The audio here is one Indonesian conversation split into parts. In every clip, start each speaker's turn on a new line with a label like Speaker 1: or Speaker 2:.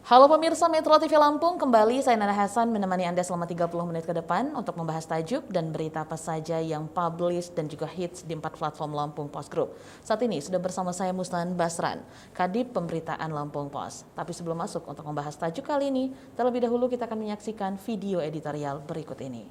Speaker 1: Halo pemirsa Metro TV Lampung, kembali saya Nana Hasan menemani Anda selama 30 menit ke depan untuk membahas tajuk dan berita apa saja yang publish dan juga hits di 4 platform Lampung Post Group. Saat ini sudah bersama saya Muslan Basran, Kadip Pemberitaan Lampung Post. Tapi sebelum masuk untuk membahas tajuk kali ini, terlebih dahulu kita akan menyaksikan video editorial berikut ini.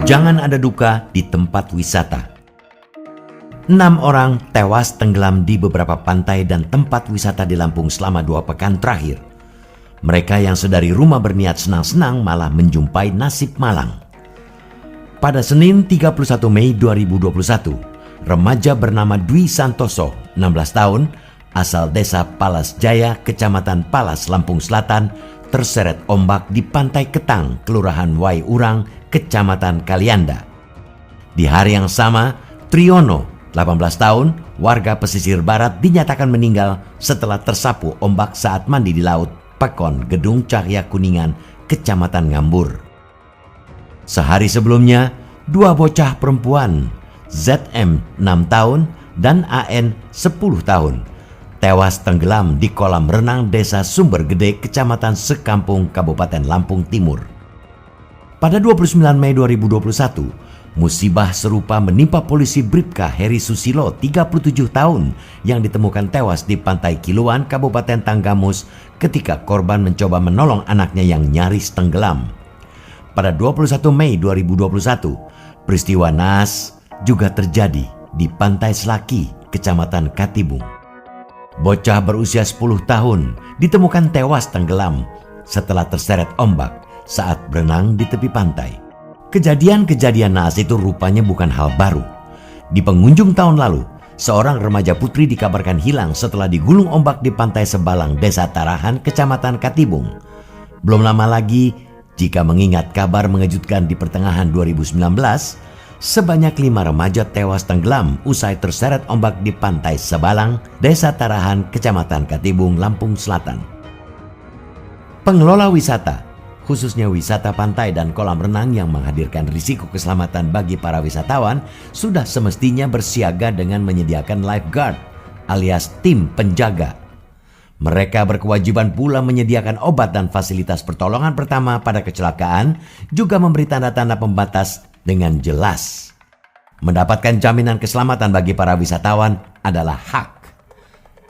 Speaker 2: Jangan ada duka di tempat wisata. 6 orang tewas tenggelam di beberapa pantai dan tempat wisata di Lampung selama 2 pekan terakhir. Mereka yang sedari rumah berniat senang-senang malah menjumpai nasib malang. Pada Senin 31 Mei 2021, remaja bernama Dwi Santoso, 16 tahun, asal desa Palas Jaya, Kecamatan Palas, Lampung Selatan, terseret ombak di Pantai Ketang, Kelurahan Wai Urang, Kecamatan Kalianda. Di hari yang sama, Triono, 18 tahun, warga pesisir barat dinyatakan meninggal setelah tersapu ombak saat mandi di laut Pekon, Gedung Cahya Kuningan, Kecamatan Ngambur. Sehari sebelumnya, 2 bocah perempuan, ZM 6 tahun dan AN 10 tahun, tewas tenggelam di kolam renang Desa Sumber Gede, Kecamatan Sekampung, Kabupaten Lampung Timur. Pada 29 Mei 2021, musibah serupa menimpa polisi Bribka Heri Susilo, 37 tahun, yang ditemukan tewas di Pantai Kiluan, Kabupaten Tanggamus, ketika korban mencoba menolong anaknya yang nyaris tenggelam. Pada 21 Mei 2021, peristiwa naas juga terjadi di Pantai Selaki, Kecamatan Katibung. Bocah berusia 10 tahun ditemukan tewas tenggelam setelah terseret ombak saat berenang di tepi pantai. Kejadian-kejadian naas itu rupanya bukan hal baru. Di penghujung tahun lalu, seorang remaja putri dikabarkan hilang setelah digulung ombak di Pantai Sebalang, Desa Tarahan, Kecamatan Katibung. Belum lama lagi, jika mengingat kabar mengejutkan di pertengahan 2019, sebanyak 5 remaja tewas tenggelam usai terseret ombak di Pantai Sebalang, Desa Tarahan, Kecamatan Katibung, Lampung Selatan. Pengelola wisata, khususnya wisata pantai dan kolam renang yang menghadirkan risiko keselamatan bagi para wisatawan, sudah semestinya bersiaga dengan menyediakan lifeguard alias tim penjaga. Mereka berkewajiban pula menyediakan obat dan fasilitas pertolongan pertama pada kecelakaan, juga memberi tanda-tanda pembatas dengan jelas. Mendapatkan jaminan keselamatan bagi para wisatawan adalah hak.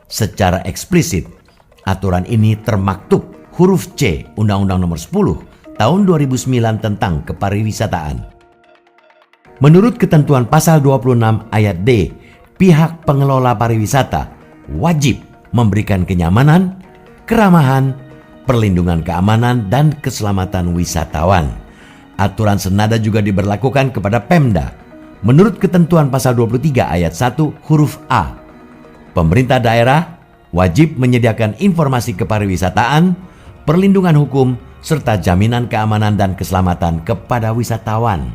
Speaker 2: Secara eksplisit, aturan ini termaktub huruf C Undang-Undang Nomor 10 Tahun 2009 tentang Kepariwisataan. Menurut ketentuan pasal 26 ayat D, pihak pengelola pariwisata wajib memberikan kenyamanan, keramahan, perlindungan keamanan, dan keselamatan wisatawan. Aturan senada juga diberlakukan kepada Pemda. Menurut ketentuan pasal 23 ayat 1 huruf A, pemerintah daerah wajib menyediakan informasi kepariwisataan, perlindungan hukum, serta jaminan keamanan dan keselamatan kepada wisatawan.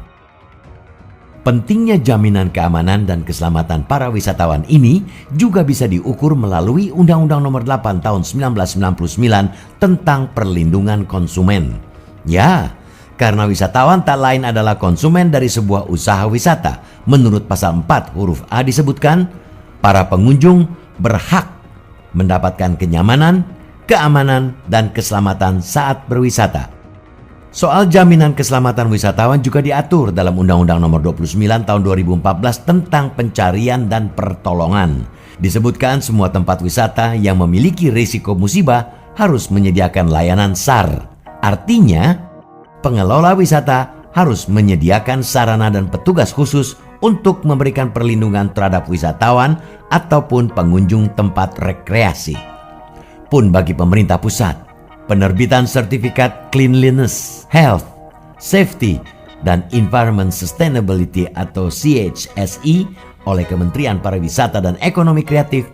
Speaker 2: Pentingnya jaminan keamanan dan keselamatan para wisatawan ini juga bisa diukur melalui Undang-Undang Nomor 8 Tahun 1999 tentang perlindungan konsumen. Ya, karena wisatawan tak lain adalah konsumen dari sebuah usaha wisata. Menurut pasal 4 huruf A disebutkan, para pengunjung berhak mendapatkan kenyamanan, keamanan, dan keselamatan saat berwisata. Soal jaminan keselamatan wisatawan juga diatur dalam Undang-Undang Nomor 29 Tahun 2014 tentang pencarian dan pertolongan. Disebutkan semua tempat wisata yang memiliki risiko musibah harus menyediakan layanan SAR. Artinya, pengelola wisata harus menyediakan sarana dan petugas khusus untuk memberikan perlindungan terhadap wisatawan ataupun pengunjung tempat rekreasi. Pun bagi pemerintah pusat, penerbitan sertifikat Cleanliness, Health, Safety, dan Environment Sustainability atau CHSE oleh Kementerian Pariwisata dan Ekonomi Kreatif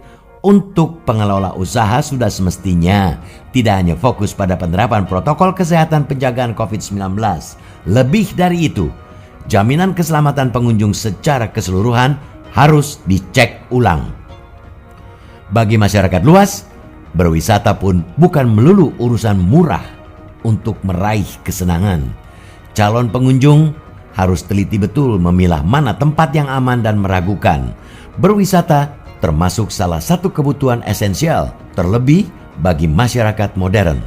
Speaker 2: untuk pengelola usaha sudah semestinya tidak hanya fokus pada penerapan protokol kesehatan penjagaan COVID-19. Lebih dari itu, jaminan keselamatan pengunjung secara keseluruhan harus dicek ulang. Bagi masyarakat luas, berwisata pun bukan melulu urusan murah untuk meraih kesenangan. Calon pengunjung harus teliti betul memilah mana tempat yang aman dan meragukan. Berwisata termasuk salah satu kebutuhan esensial, terlebih bagi masyarakat modern.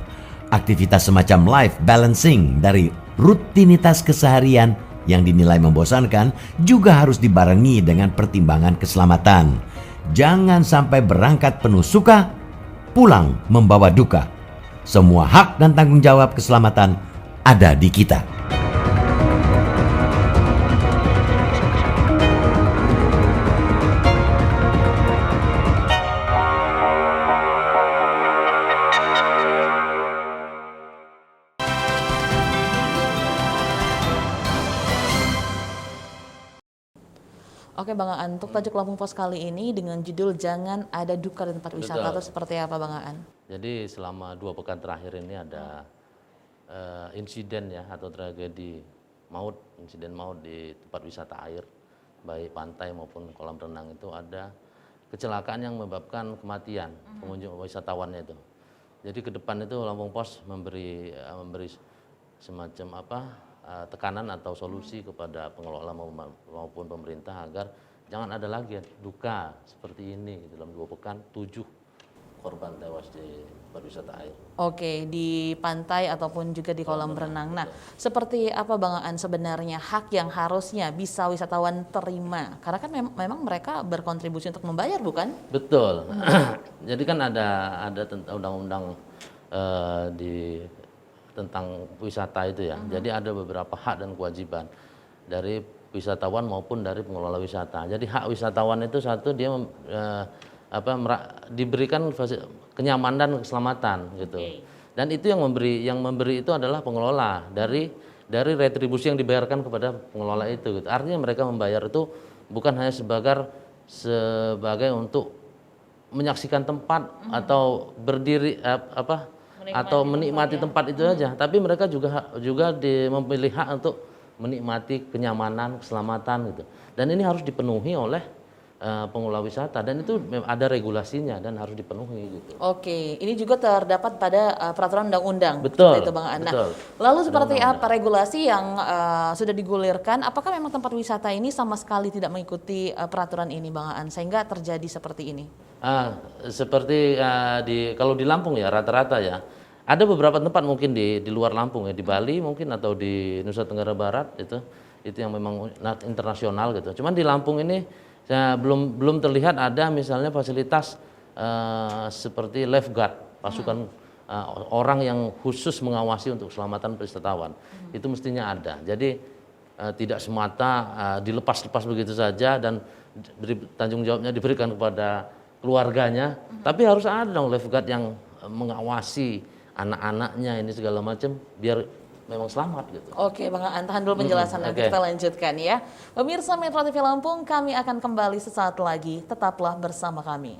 Speaker 2: Aktivitas semacam life balancing dari rutinitas keseharian yang dinilai membosankan juga harus dibarengi dengan pertimbangan keselamatan. Jangan sampai berangkat penuh suka, pulang membawa duka. Semua hak dan tanggung jawab keselamatan ada di kita.
Speaker 1: Oke Bang Aan, untuk tajuk Lampung Pos kali ini dengan judul Jangan Ada Duka di Tempat Wisata itu seperti apa Bang Aan?
Speaker 3: Jadi selama 2 pekan terakhir ini ada insiden ya atau tragedi insiden maut di tempat wisata air, baik pantai maupun kolam renang itu ada kecelakaan yang menyebabkan kematian pengunjung wisatawannya itu. Jadi ke depan itu Lampung Pos memberi semacam tekanan atau solusi kepada pengelola maupun pemerintah agar jangan ada lagi duka seperti ini. Dalam 2 pekan 7 korban tewas di tempat wisata air.
Speaker 1: Oke, di pantai ataupun juga di kolam renang. Nah, seperti apa Bang Aan sebenarnya hak yang harusnya bisa wisatawan terima? Karena kan memang mereka berkontribusi untuk membayar, bukan?
Speaker 3: Betul. Jadi kan ada undang-undang tentang wisata itu ya. Jadi ada beberapa hak dan kewajiban dari wisatawan maupun dari pengelola wisata. Jadi hak wisatawan itu satu, dia diberikan kenyamanan dan keselamatan gitu. Dan itu yang memberi itu adalah pengelola dari retribusi yang dibayarkan kepada pengelola itu gitu. Artinya mereka membayar itu bukan hanya sebagai untuk menyaksikan tempat atau berdiri atau menikmati tempat itu aja, tapi mereka juga memilih hak untuk menikmati kenyamanan, keselamatan gitu. Dan ini harus dipenuhi oleh pengelola wisata dan itu ada regulasinya dan harus dipenuhi gitu.
Speaker 1: Oke, ini juga terdapat pada peraturan undang-undang.
Speaker 3: Betul.
Speaker 1: Itu Bang Aan. Nah,
Speaker 3: betul.
Speaker 1: lalu seperti apa regulasi yang sudah digulirkan? Apakah memang tempat wisata ini sama sekali tidak mengikuti peraturan ini Bang Aan sehingga terjadi seperti ini?
Speaker 3: Seperti kalau di Lampung ya rata-rata ya. Ada beberapa tempat mungkin di luar Lampung ya, di Bali mungkin atau di Nusa Tenggara Barat itu yang memang internasional gitu. Cuman di Lampung ini belum terlihat ada misalnya fasilitas seperti lifeguard, pasukan orang yang khusus mengawasi untuk keselamatan wisatawan. Itu mestinya ada. Jadi tidak semata dilepas-lepas begitu saja dan tanggung jawabnya diberikan kepada keluarganya, tapi harus ada dong lifeguard yang mengawasi anak-anaknya ini segala macam biar memang selamat gitu.
Speaker 1: Oke Bang Aan, tahan dulu penjelasannya, kita lanjutkan ya. Pemirsa Metro TV Lampung, kami akan kembali sesaat lagi, tetaplah bersama kami.